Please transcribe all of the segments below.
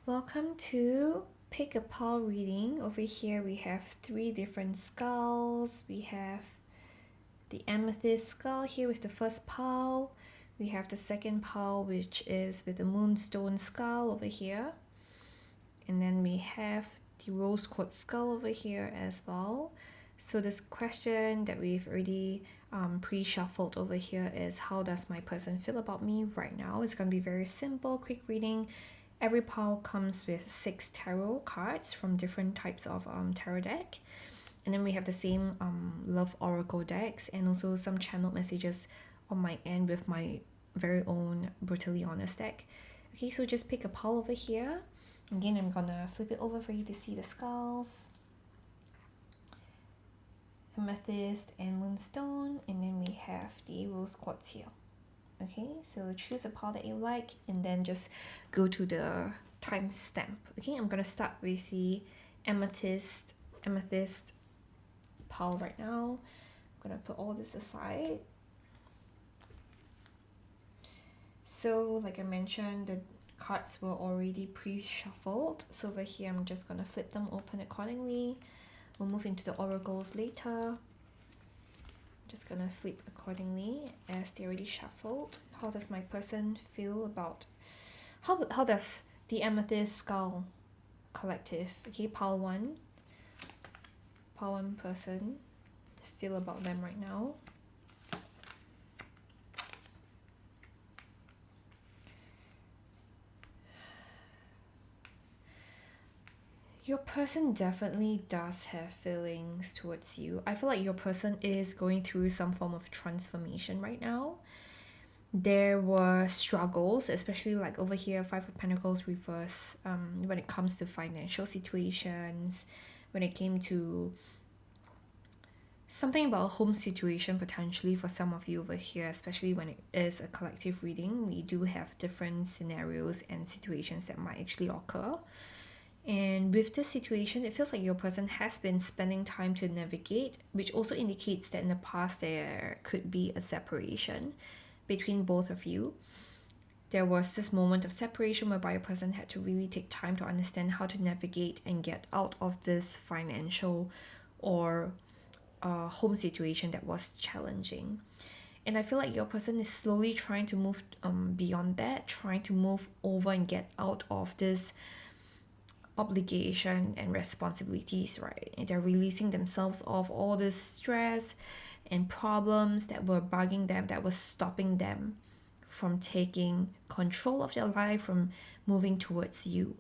Welcome to Pick a Pile reading. Over here we have 3 different skulls. We have the Amethyst skull here with the first pile. We have the second pile, which is with the Moonstone skull over here. And then we have the Rose Quartz skull over here as well. So this question that we've already pre-shuffled over here is, how does my person feel about me right now? It's going to be very simple, quick reading. Every pile comes with 6 tarot cards from different types of tarot deck. And then we have the same love oracle decks and also some channeled messages on my end with my very own brutally honest deck. Okay, so just pick a pile over here. Again, I'm gonna flip it over for you to see the skulls. Amethyst and Moonstone, and then we have the Rose Quartz here. Okay, so choose a pile that you like and then just go to the timestamp. Okay, I'm gonna start with the amethyst pile right now. I'm gonna put all this aside. So like I mentioned, the cards were already pre-shuffled, so over here I'm just gonna flip them open accordingly. We'll move into the oracles later. Just gonna flip accordingly as they already shuffled. How does my person feel about how does the Amethyst Skull collective, okay, pile one person feel about them right now? Your person definitely does have feelings towards you. I feel like your person is going through some form of transformation right now. There were struggles, especially like over here, 5 of Pentacles reverse, when it comes to financial situations, when it came to something about a home situation potentially for some of you over here, especially when it is a collective reading. We do have different scenarios and situations that might actually occur. And with this situation, it feels like your person has been spending time to navigate, which also indicates that in the past there could be a separation between both of you. There was this moment of separation whereby your person had to really take time to understand how to navigate and get out of this financial or home situation that was challenging. And I feel like your person is slowly trying to move beyond that, trying to move over and get out of this obligation and responsibilities, right? And they're releasing themselves of all this stress and problems that were bugging them, that was stopping them from taking control of their life, from moving towards you.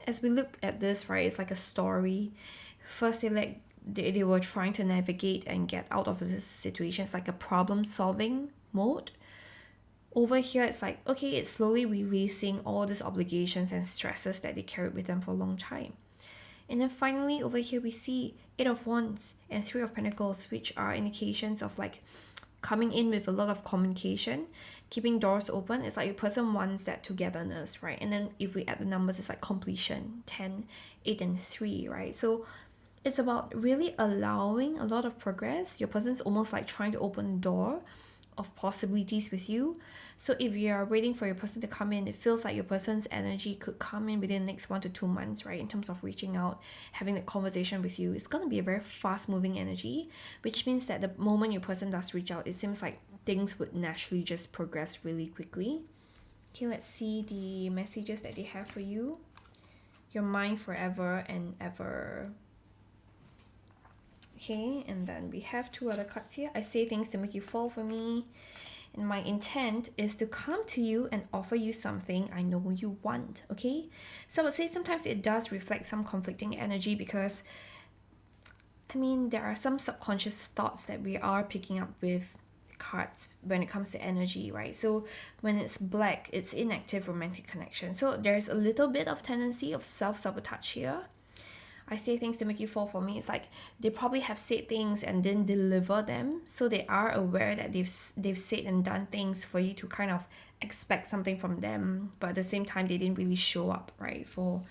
As we look at this, right, it's like a story. First, they were trying to navigate and get out of this situation. It's like a problem-solving mode. Over here, it's like, okay, it's slowly releasing all these obligations and stresses that they carried with them for a long time. And then finally, over here, we see 8 of Wands and 3 of Pentacles, which are indications of like coming in with a lot of communication, keeping doors open. It's like the person wants that togetherness, right? And then if we add the numbers, it's like completion, 10, 8, and 3, right? So it's about really allowing a lot of progress. Your person's almost like trying to open the door of possibilities with you. So if you are waiting for your person to come in, it feels like your person's energy could come in within the next 1 to 2 months, right? In terms of reaching out, having that conversation with you. It's going to be a very fast moving energy, which means that the moment your person does reach out, it seems like things would naturally just progress really quickly. Okay, let's see the messages that they have for you. You're mine forever and ever. Okay, and then we have 2 other cards here. I say things to make you fall for me. And my intent is to come to you and offer you something I know you want, okay? So I would say sometimes it does reflect some conflicting energy because, I mean, there are some subconscious thoughts that we are picking up with cards when it comes to energy, right? So when it's black, it's inactive romantic connection. So there's a little bit of tendency of self-sabotage here. I say things to make you fall for me. It's like they probably have said things and didn't deliver them, so they are aware that they've said and done things for you to kind of expect something from them, but at the same time they didn't really show up, right, for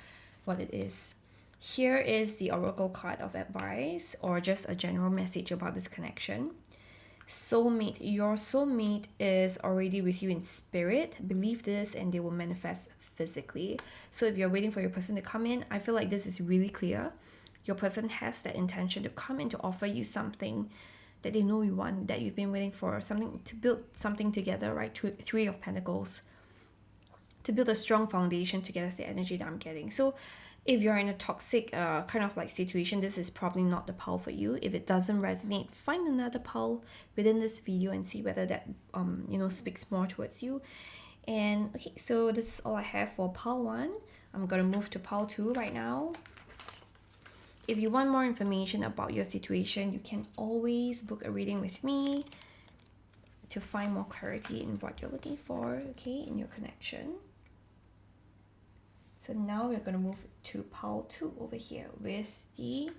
what it is. Here is the oracle card of advice or just a general message about this connection. Soulmate. Your soulmate is already with you in spirit. Believe this and they will manifest physically. So if you're waiting for your person to come in, I feel like this is really clear. Your person has that intention to come in to offer you something that they know you want, that you've been waiting for, something to build something together, right? Three of Pentacles. To build a strong foundation together is the energy that I'm getting. So if you're in a toxic kind of like situation, this is probably not the pile for you. If it doesn't resonate, find another pile within this video and see whether that speaks more towards you. And okay, so this is all I have for pile 1. I'm gonna move to pile 2 right now. If you want more information about your situation, you can always book a reading with me to find more clarity in what you're looking for, okay, in your connection. So now we're going to move to pile 2 over here with the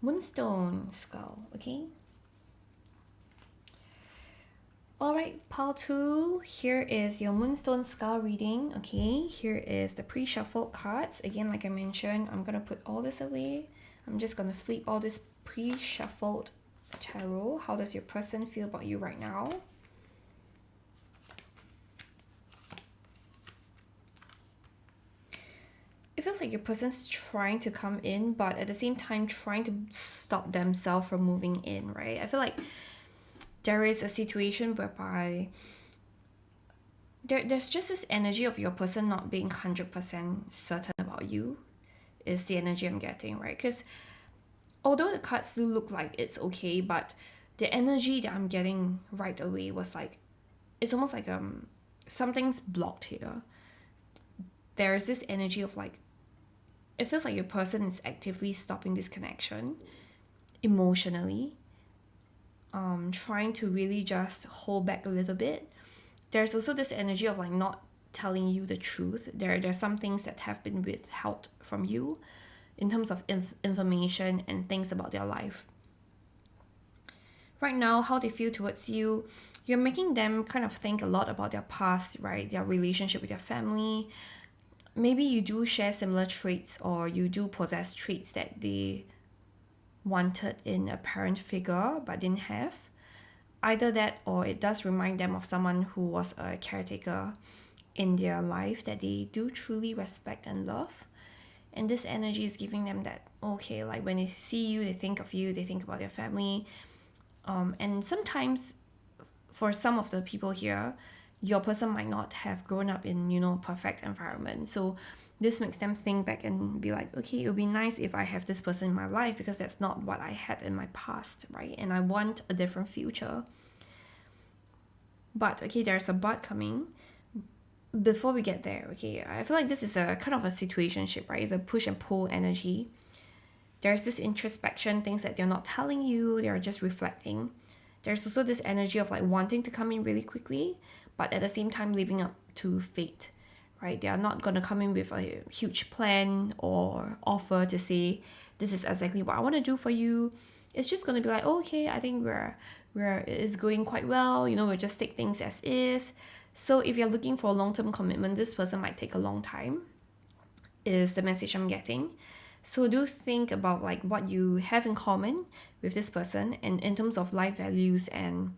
Moonstone skull, okay? Alright, pile 2, here is your Moonstone skull reading, okay? Here is the pre-shuffled cards. Again, like I mentioned, I'm going to put all this away. I'm just going to flip all this pre-shuffled tarot. How does your person feel about you right now? It feels like your person's trying to come in, but at the same time trying to stop themselves from moving in, right? I feel like there is a situation whereby there's just this energy of your person not being 100% certain about you is the energy I'm getting, right? Because although the cards do look like it's okay, but the energy that I'm getting right away was like, it's almost like something's blocked here. There's this energy of like, it feels like your person is actively stopping this connection emotionally, trying to really just hold back a little bit. There's also this energy of like not telling you the truth. There's some things that have been withheld from you in terms of information and things about their life. Right now, how they feel towards you, you're making them kind of think a lot about their past, right? Their relationship with their family. Maybe you do share similar traits, or you do possess traits that they wanted in a parent figure but didn't have. Either that, or it does remind them of someone who was a caretaker in their life that they do truly respect and love. And this energy is giving them that, okay, like when they see you, they think of you, they think about their family. And sometimes for some of the people here, your person might not have grown up in, perfect environment. So this makes them think back and be like, okay, it would be nice if I have this person in my life because that's not what I had in my past, right? And I want a different future. But, okay, there's a but coming. Before we get there, okay, I feel like this is a kind of a situationship, right? It's a push and pull energy. There's this introspection, things that they're not telling you, they're just reflecting. There's also this energy of like wanting to come in really quickly, but at the same time living up to fate, right? They are not going to come in with a huge plan or offer to say, this is exactly what I want to do for you. It's just going to be like, oh, okay, I think it's going quite well, we'll just take things as is. So if you're looking for a long-term commitment, this person might take a long time, is the message I'm getting. So do think about like what you have in common with this person, and in terms of life values and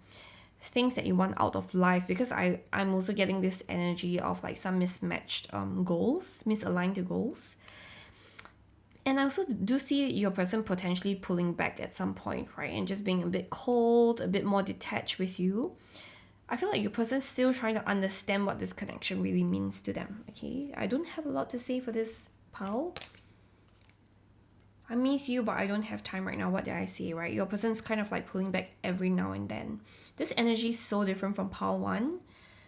things that you want out of life, because I'm also getting this energy of like some mismatched goals, misaligned goals. And I also do see your person potentially pulling back at some point, right? And just being a bit cold, a bit more detached with you. I feel like your person's still trying to understand what this connection really means to them, okay? I don't have a lot to say for this pile. I miss you, but I don't have time right now. What did I say, right? Your person's kind of like pulling back every now and then. This energy is so different from pile 1.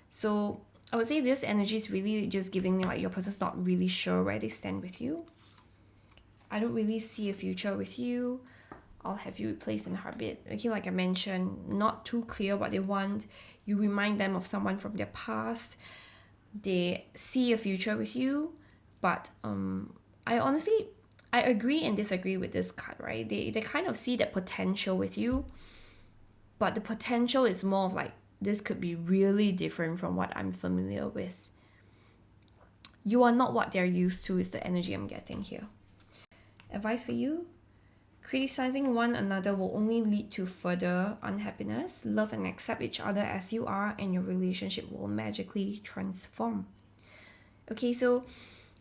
So I would say this energy is really just giving me like your person's not really sure where they stand with you. I don't really see a future with you. I'll have you replaced in a heartbeat. Okay, like I mentioned, not too clear what they want. You remind them of someone from their past. They see a future with you, but I agree and disagree with this card, right? They kind of see that potential with you, but the potential is more of like, this could be really different from what I'm familiar with. You are not what they're used to, is the energy I'm getting here. Advice for you? Criticizing one another will only lead to further unhappiness. Love and accept each other as you are, and your relationship will magically transform. Okay, so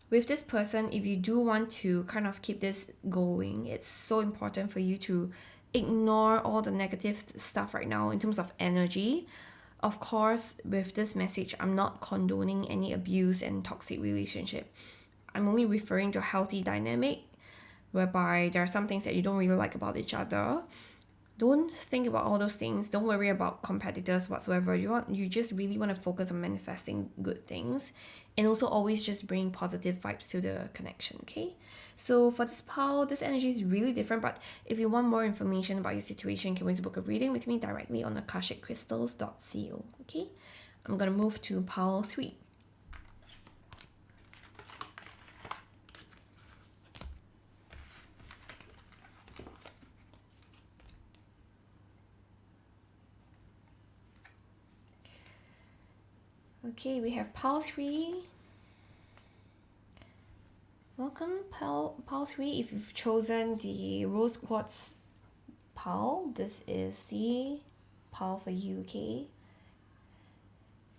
with this person, if you do want to kind of keep this going, it's so important for you to ignore all the negative stuff right now in terms of energy. Of course, with this message, I'm not condoning any abuse and toxic relationship. I'm only referring to a healthy dynamic whereby there are some things that you don't really like about each other. Don't think about all those things. Don't worry about competitors whatsoever. You just really want to focus on manifesting good things, and also always just bring positive vibes to the connection. Okay, so for this pile, this energy is really different. But if you want more information about your situation, you can always book a reading with me directly on akashiccrystals.co. Okay, I'm gonna move to pile 3. Okay, we have pile 3. Welcome, pile 3. If you've chosen the rose quartz pile, this is the pile for you, okay?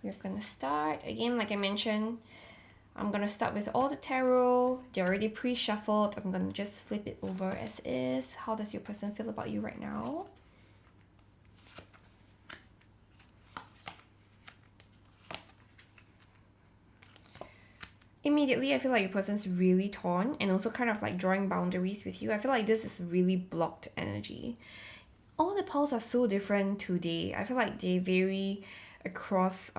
We're gonna start. Again, like I mentioned, I'm gonna start with all the tarot. They're already pre-shuffled. I'm gonna just flip it over as is. How does your person feel about you right now? Immediately, I feel like your person's really torn and also kind of like drawing boundaries with you. I feel like this is really blocked energy. All the piles are so different today. I feel like they vary across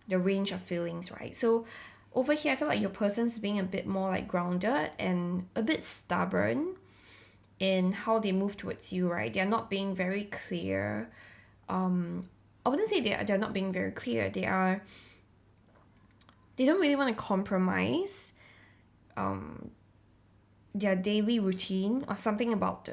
the range of feelings, right? So over here, I feel like your person's being a bit more like grounded and a bit stubborn in how they move towards you, right? They're not being very clear. I wouldn't say they're not being very clear. They don't really want to compromise their daily routine or something about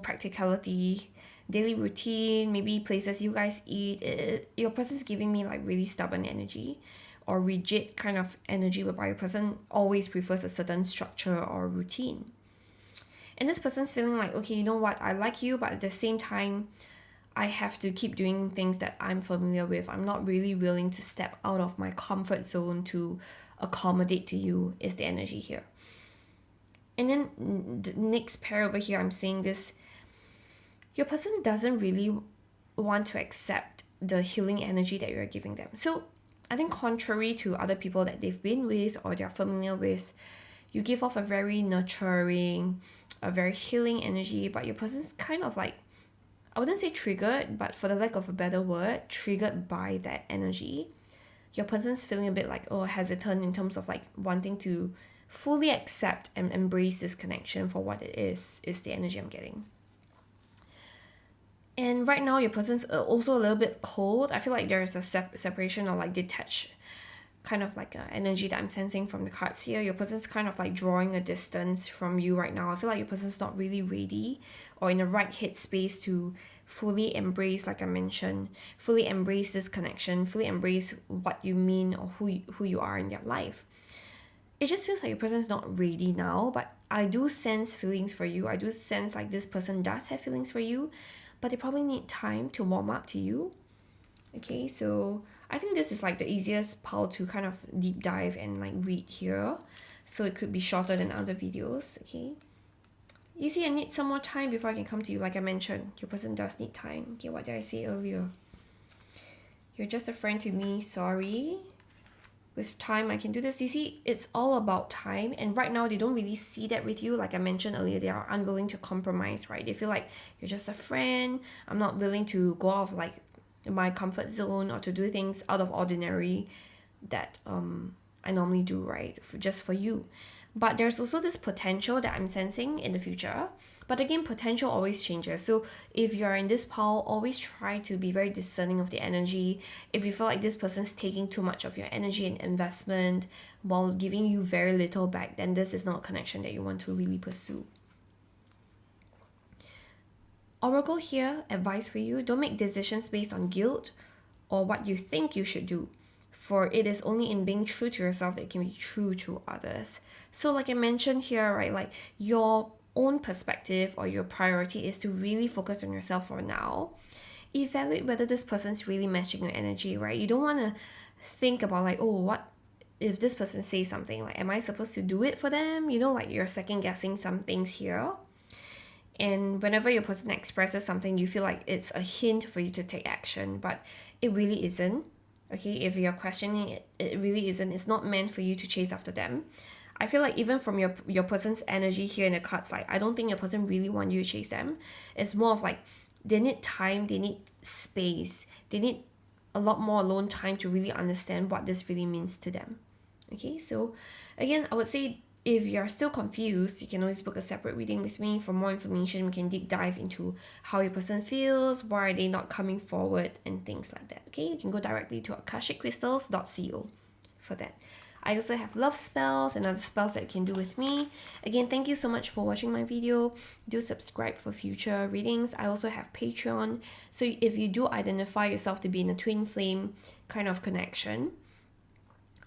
practicality, daily routine, maybe places you guys eat. Your person's giving me like really stubborn energy or rigid kind of energy whereby your person always prefers a certain structure or routine. And this person's feeling like, okay, you know what, I like you, but at the same time I have to keep doing things that I'm familiar with. I'm not really willing to step out of my comfort zone to accommodate to you, is the energy here. And then the next pair over here, I'm saying this, your person doesn't really want to accept the healing energy that you're giving them. So I think contrary to other people that they've been with or they're familiar with, you give off a very nurturing, a very healing energy, but your person's kind of like, I wouldn't say triggered, but for the lack of a better word, triggered by that energy. Your person's feeling a bit like, hesitant in terms of like wanting to fully accept and embrace this connection for what it is the energy I'm getting. And right now, your person's also a little bit cold. I feel like there's a separation or like detached kind of like energy that I'm sensing from the cards here. Your person's kind of like drawing a distance from you right now. I feel like your person's not really ready or in the right headspace to fully embrace, like I mentioned, fully embrace this connection, fully embrace what you mean or who you are in their life. It just feels like your person's not ready now, but I do sense feelings for you. I do sense like this person does have feelings for you, but they probably need time to warm up to you. Okay, so I think this is like the easiest pile to kind of deep dive and like read here. So it could be shorter than other videos, okay? You see, I need some more time before I can come to you. Like I mentioned, your person does need time. Okay, what did I say earlier? You're just a friend to me, sorry. With time, I can do this. You see, it's all about time. And right now, they don't really see that with you. Like I mentioned earlier, they are unwilling to compromise, right? They feel like you're just a friend. I'm not willing to go out of like my comfort zone or to do things out of ordinary that I normally do, right? Just for you. But there's also this potential that I'm sensing in the future. But again, potential always changes. So if you're in this pile, always try to be very discerning of the energy. If you feel like this person's taking too much of your energy and investment while giving you very little back, then this is not a connection that you want to really pursue. Oracle here, advice for you, don't make decisions based on guilt or what you think you should do, for it is only in being true to yourself that you can be true to others. So like I mentioned here, right, like your own perspective or your priority is to really focus on yourself for now. Evaluate whether this person's really matching your energy, right? You don't want to think about like, oh, what if this person says something, like, am I supposed to do it for them? You know, like you're second guessing some things here. And whenever your person expresses something, you feel like it's a hint for you to take action, but it really isn't. Okay, if you're questioning it, it really isn't. It's not meant for you to chase after them. I feel like even from your person's energy here in the cards, like I don't think your person really want you to chase them. It's more of like they need time, they need space, they need a lot more alone time to really understand what this really means to them. Okay, so again, I would say if you're still confused, you can always book a separate reading with me. For more information, we can deep dive into how your person feels, why are they not coming forward, and things like that. Okay, you can go directly to akashicrystals.co for that. I also have love spells and other spells that you can do with me. Again, thank you so much for watching my video. Do subscribe for future readings. I also have Patreon. So if you do identify yourself to be in a twin flame kind of connection,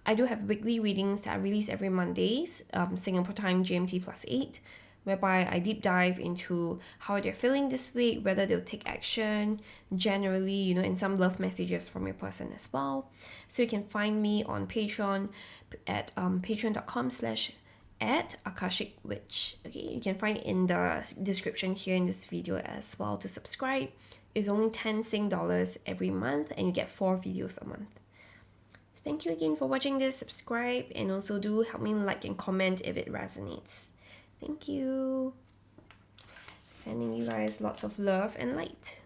I do have weekly readings that I release every Mondays, Singapore time GMT +8, whereby I deep dive into how they're feeling this week, whether they'll take action, generally, you know, and some love messages from your person as well. So you can find me on Patreon at patreon.com/@akashikwitch. Okay, you can find it in the description here in this video as well to subscribe. It's only 10 Sing dollars every month, and you get 4 videos a month. Thank you again for watching this. Subscribe, and also do help me like and comment if it resonates. Thank you. Sending you guys lots of love and light.